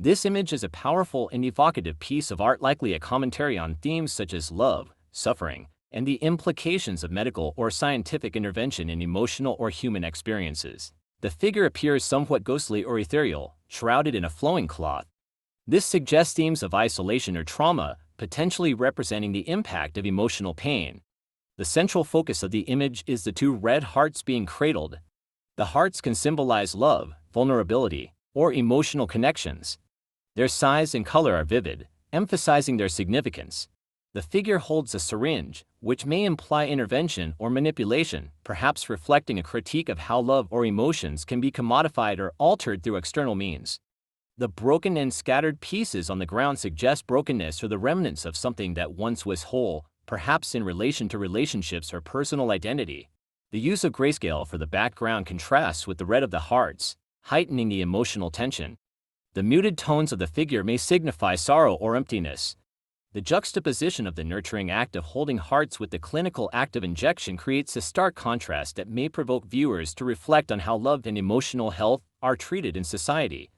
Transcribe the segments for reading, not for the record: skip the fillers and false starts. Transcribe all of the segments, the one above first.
This image is a powerful and evocative piece of art, likely a commentary on themes such as love, suffering, and the implications of medical or scientific intervention in emotional or human experiences. The figure appears somewhat ghostly or ethereal, shrouded in a flowing cloth. This suggests themes of isolation or trauma, potentially representing the impact of emotional pain. The central focus of the image is the two red hearts being cradled. The hearts can symbolize love, vulnerability, or emotional connections. Their size and color are vivid, emphasizing their significance. The figure holds a syringe, which may imply intervention or manipulation, perhaps reflecting a critique of how love or emotions can be commodified or altered through external means. The broken and scattered pieces on the ground suggest brokenness or the remnants of something that once was whole, perhaps in relation to relationships or personal identity. The use of grayscale for the background contrasts with the red of the hearts, heightening the emotional tension. The muted tones of the figure may signify sorrow or emptiness. The juxtaposition of the nurturing act of holding hearts with the clinical act of injection creates a stark contrast that may provoke viewers to reflect on how love and emotional health are treated in society.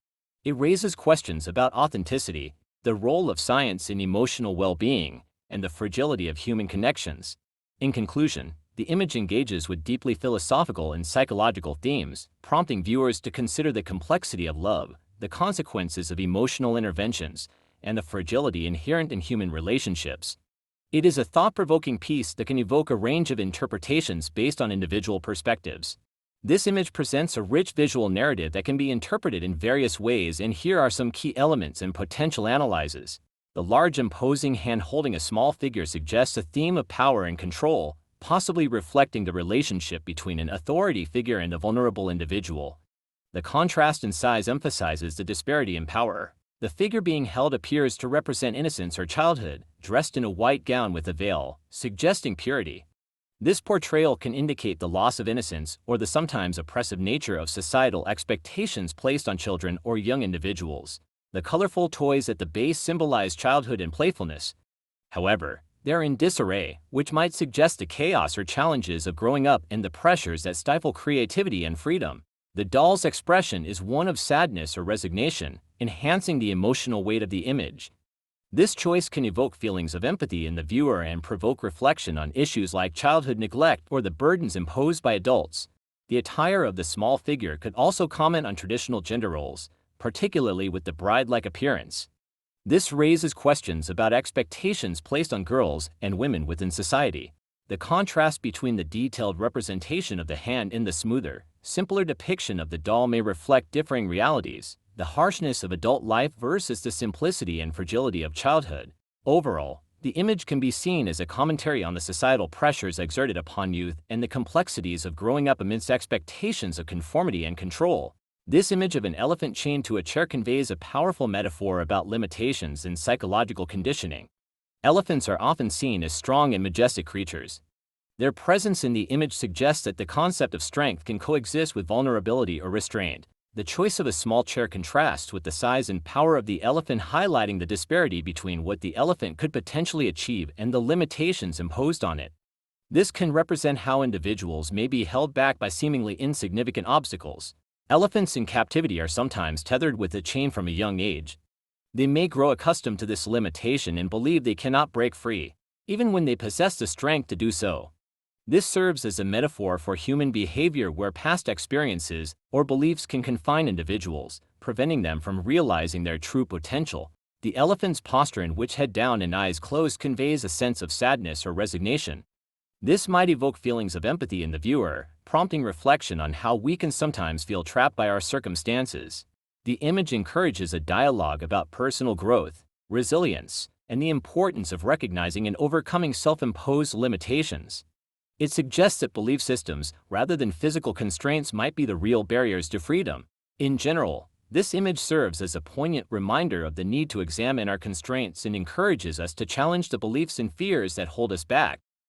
It raises questions about authenticity, the role of science in emotional well-being, and the fragility of human connections. In conclusion, the image engages with deeply philosophical and psychological themes, prompting viewers to consider the complexity of love, the consequences of emotional interventions, and the fragility inherent in human relationships. It is a thought-provoking piece that can evoke a range of interpretations based on individual perspectives. This image presents a rich visual narrative that can be interpreted in various ways, and here are some key elements and potential analyses. The large imposing hand holding a small figure suggests a theme of power and control, possibly reflecting the relationship between an authority figure and a vulnerable individual. The contrast in size emphasizes the disparity in power. The figure being held appears to represent innocence or childhood, dressed in a white gown with a veil, suggesting purity. This portrayal can indicate the loss of innocence or the sometimes oppressive nature of societal expectations placed on children or young individuals. The colorful toys at the base symbolize childhood and playfulness. However, they're in disarray, which might suggest the chaos or challenges of growing up and the pressures that stifle creativity and freedom. The doll's expression is one of sadness or resignation, enhancing the emotional weight of the image. This choice can evoke feelings of empathy in the viewer and provoke reflection on issues like childhood neglect or the burdens imposed by adults. The attire of the small figure could also comment on traditional gender roles, particularly with the bride-like appearance. This raises questions about expectations placed on girls and women within society. The contrast between the detailed representation of the hand and the smoother, simpler depiction of the doll may reflect differing realities, the harshness of adult life versus the simplicity and fragility of childhood. Overall, the image can be seen as a commentary on the societal pressures exerted upon youth and the complexities of growing up amidst expectations of conformity and control. This image of an elephant chained to a chair conveys a powerful metaphor about limitations and psychological conditioning. Elephants are often seen as strong and majestic creatures. Their presence in the image suggests that the concept of strength can coexist with vulnerability or restraint. The choice of a small chair contrasts with the size and power of the elephant, highlighting the disparity between what the elephant could potentially achieve and the limitations imposed on it. This can represent how individuals may be held back by seemingly insignificant obstacles. Elephants in captivity are sometimes tethered with a chain from a young age. They may grow accustomed to this limitation and believe they cannot break free, even when they possess the strength to do so. This serves as a metaphor for human behavior where past experiences or beliefs can confine individuals, preventing them from realizing their true potential. The elephant's posture, in which head down and eyes closed, conveys a sense of sadness or resignation. This might evoke feelings of empathy in the viewer, prompting reflection on how we can sometimes feel trapped by our circumstances. The image encourages a dialogue about personal growth, resilience, and the importance of recognizing and overcoming self-imposed limitations. It suggests that belief systems, rather than physical constraints, might be the real barriers to freedom. In general, this image serves as a poignant reminder of the need to examine our constraints and encourages us to challenge the beliefs and fears that hold us back.